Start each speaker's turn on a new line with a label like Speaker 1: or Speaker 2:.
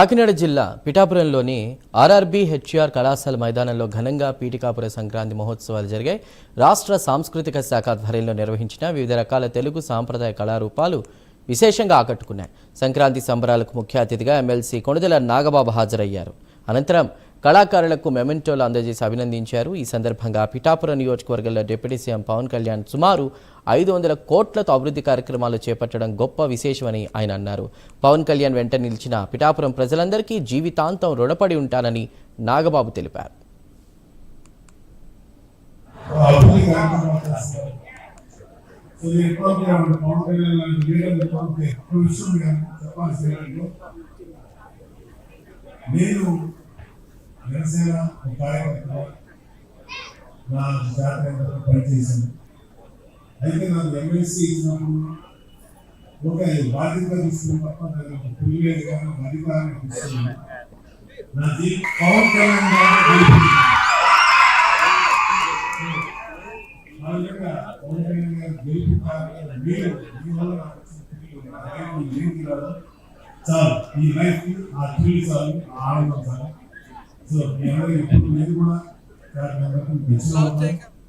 Speaker 1: కాకినాడ జిల్లా పిఠాపురంలోని RRB HR కళాశాల మైదానంలో ఘనంగా పీఠికాపుర సంక్రాంతి మహోత్సవాలు జరిగాయి. రాష్ట్ర సాంస్కృతిక శాఖ ఆధ్వర్యంలో నిర్వహించిన వివిధ రకాల తెలుగు సాంప్రదాయ కళారూపాలు విశేషంగా ఆకట్టుకున్నాయి. సంక్రాంతి సంబరాలకు ముఖ్య అతిథిగా ఎమ్మెల్సీ కొణిదెల నాగబాబు హాజరయ్యారు. అనంతరం కళాకారులకు మెమెంటోలు అందజేసి అభినందించారు. ఈ సందర్భంగా పిఠాపురం నియోజకవర్గంలో డిప్యూటీ సీఎం పవన్ కళ్యాణ్ సుమారు 500 కోట్లతో అభివృద్ధి కార్యక్రమాలు చేపట్టడం గొప్ప విశేషమని ఆయన అన్నారు. పవన్ కళ్యాణ్ వెంట నిలిచిన పిఠాపురం ప్రజలందరికీ జీవితాంతం రుణపడి ఉంటానని నాగబాబు తెలిపారు.
Speaker 2: జనసేన కార్యకర్త నా జాతర పనిచేశాను. అయితే నాకు ఎమ్మెల్సీ ఇచ్చినప్పుడు ఒక బాధ్యత తీసుకుని తప్ప నాకు ప్రివిలేజ్ గా అధికారాన్ని తీసుకున్నాను. నాది పవన్ కళ్యాణ్ చాలు, ఈ లైఫ్ ఆ థ్రిల్ చాలు, ఆనందం చాలు. సో మీ అందరూ ఇప్పుడు మీరు కూడా